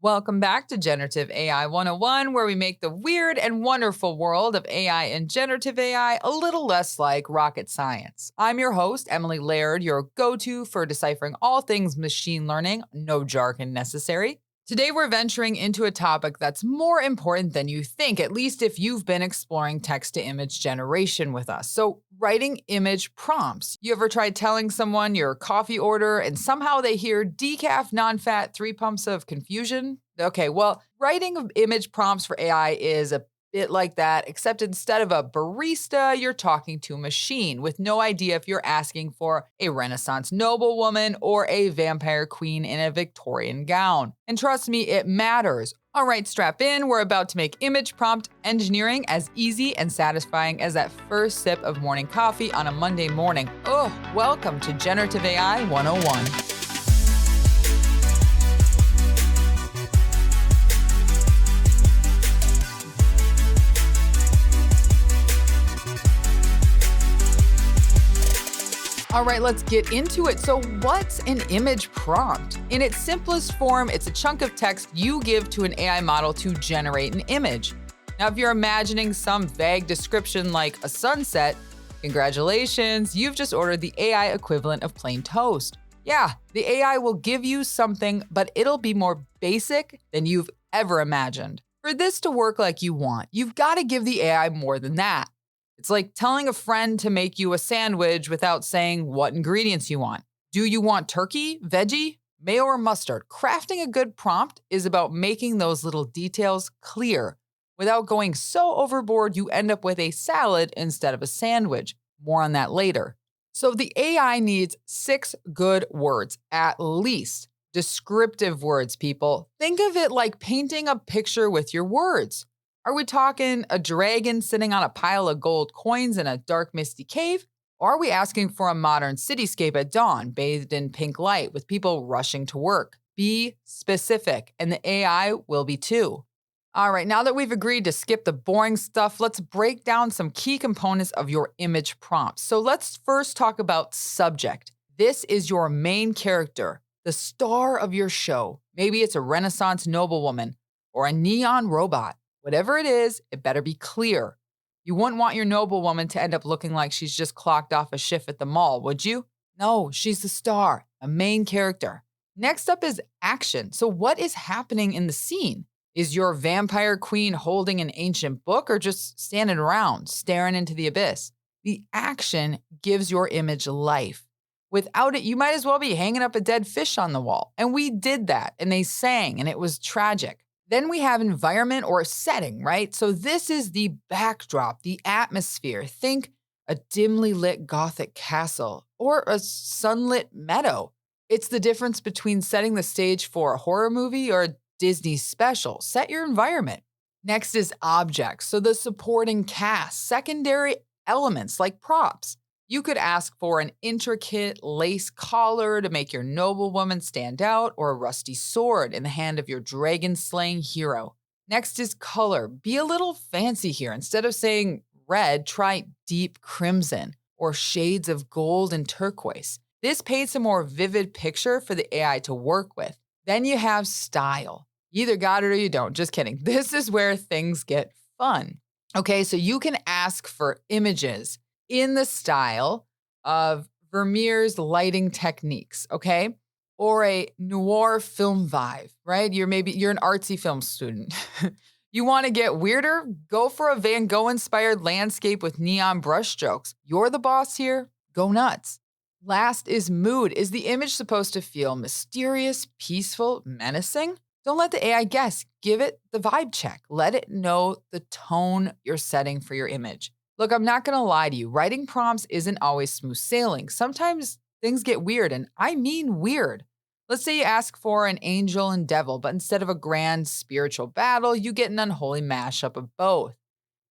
Welcome back to Generative AI 101, where we make the weird and wonderful world of AI and generative AI a little less like rocket science. I'm your host, Emily Laird, your go to for deciphering all things machine learning, no jargon necessary. Today, we're venturing into a topic that's more important than you think, at least if you've been exploring text to image generation with us. So, writing image prompts. You ever tried telling someone your coffee order and somehow they hear decaf, non fat, 3 pumps of confusion? Okay, well, writing image prompts for AI is a bit like that, except instead of a barista, you're talking to a machine with no idea if you're asking for a Renaissance noblewoman or a vampire queen in a Victorian gown. And trust me, it matters. All right, strap in. We're about to make image prompt engineering as easy and satisfying as that first sip of morning coffee on a Monday morning. Oh, welcome to Generative AI 101. All right, let's get into it. So what's an image prompt? In its simplest form, it's a chunk of text you give to an AI model to generate an image. Now, if you're imagining some vague description like a sunset, congratulations, you've just ordered the AI equivalent of plain toast. Yeah, the AI will give you something, but it'll be more basic than you've ever imagined. For this to work like you want, you've got to give the AI more than that. It's like telling a friend to make you a sandwich without saying what ingredients you want. Do you want turkey, veggie, mayo, or mustard? Crafting a good prompt is about making those little details clear without going so overboard you end up with a salad instead of a sandwich. More on that later. So the AI needs 6 good words, at least. Descriptive words, people. Think of it like painting a picture with your words. Are we talking a dragon sitting on a pile of gold coins in a dark, misty cave? Or are we asking for a modern cityscape at dawn, bathed in pink light with people rushing to work? Be specific, and the AI will be too. All right, now that we've agreed to skip the boring stuff, let's break down some key components of your image prompt. So let's first talk about subject. This is your main character, the star of your show. Maybe it's a Renaissance noblewoman or a neon robot. Whatever it is, it better be clear. You wouldn't want your noblewoman to end up looking like she's just clocked off a shift at the mall, would you? No, she's the star, a main character. Next up is action. So what is happening in the scene? Is your vampire queen holding an ancient book or just standing around, staring into the abyss? The action gives your image life. Without it, you might as well be hanging up a dead fish on the wall. And we did that, and they sang, and it was tragic. Then we have environment or setting, right? So this is the backdrop, the atmosphere. Think a dimly lit Gothic castle or a sunlit meadow. It's the difference between setting the stage for a horror movie or a Disney special. Set your environment. Next is objects, so the supporting cast, secondary elements like props. You could ask for an intricate lace collar to make your noblewoman stand out, or a rusty sword in the hand of your dragon-slaying hero. Next is color. Be a little fancy here. Instead of saying red, try deep crimson or shades of gold and turquoise. This paints a more vivid picture for the AI to work with. Then you have style. You either got it or you don't. Just kidding. This is where things get fun. Okay, so you can ask for images in the style of Vermeer's lighting techniques, okay? Or a noir film vibe, right? You're an artsy film student. You want to get weirder? Go for a Van Gogh-inspired landscape with neon brushstrokes. You're the boss here. Go nuts. Last is mood. Is the image supposed to feel mysterious, peaceful, menacing? Don't let the AI guess. Give it the vibe check. Let it know the tone you're setting for your image. Look, I'm not going to lie to you. Writing prompts isn't always smooth sailing. Sometimes things get weird, and I mean weird. Let's say you ask for an angel and devil, but instead of a grand spiritual battle, you get an unholy mashup of both.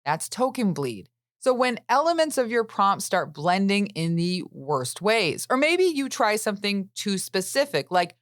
That's token bleed. So when elements of your prompt start blending in the worst ways, or maybe you try something too specific, like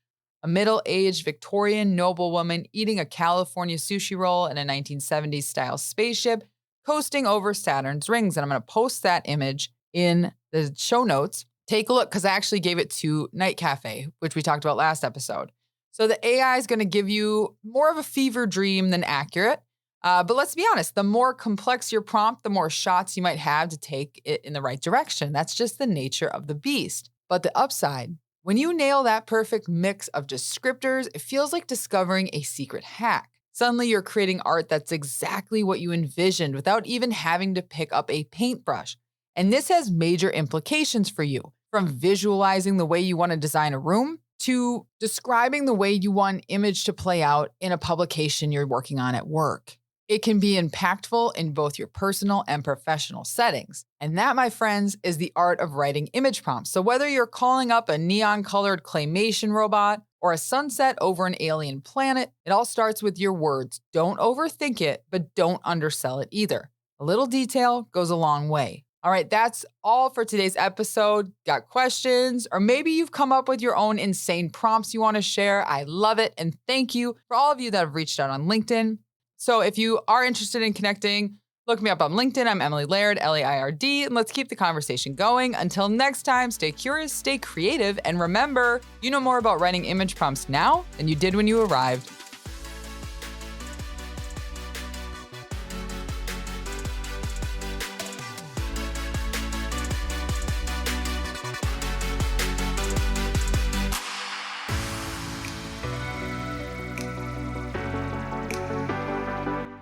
a middle-aged Victorian noblewoman eating a California sushi roll in a 1970s style spaceship, coasting over Saturn's rings. And I'm going to post that image in the show notes. Take a look, because I actually gave it to Night Cafe, which we talked about last episode. So the AI is going to give you more of a fever dream than accurate. But let's be honest, the more complex your prompt, the more shots you might have to take it in the right direction. That's just the nature of the beast. But the upside, when you nail that perfect mix of descriptors, it feels like discovering a secret hack. Suddenly, you're creating art that's exactly what you envisioned without even having to pick up a paintbrush. And this has major implications for you, from visualizing the way you want to design a room to describing the way you want an image to play out in a publication you're working on at work. It can be impactful in both your personal and professional settings. And that, my friends, is the art of writing image prompts. So whether you're calling up a neon-colored claymation robot or a sunset over an alien planet, it all starts with your words. Don't overthink it, but don't undersell it either. A little detail goes a long way. All right, that's all for today's episode. Got questions? Or maybe you've come up with your own insane prompts you want to share. I love it. And thank you for all of you that have reached out on LinkedIn. So if you are interested in connecting, look me up on LinkedIn. I'm Emily Laird, Laird, and let's keep the conversation going. Until next time, stay curious, stay creative, and remember, you know more about writing image prompts now than you did when you arrived.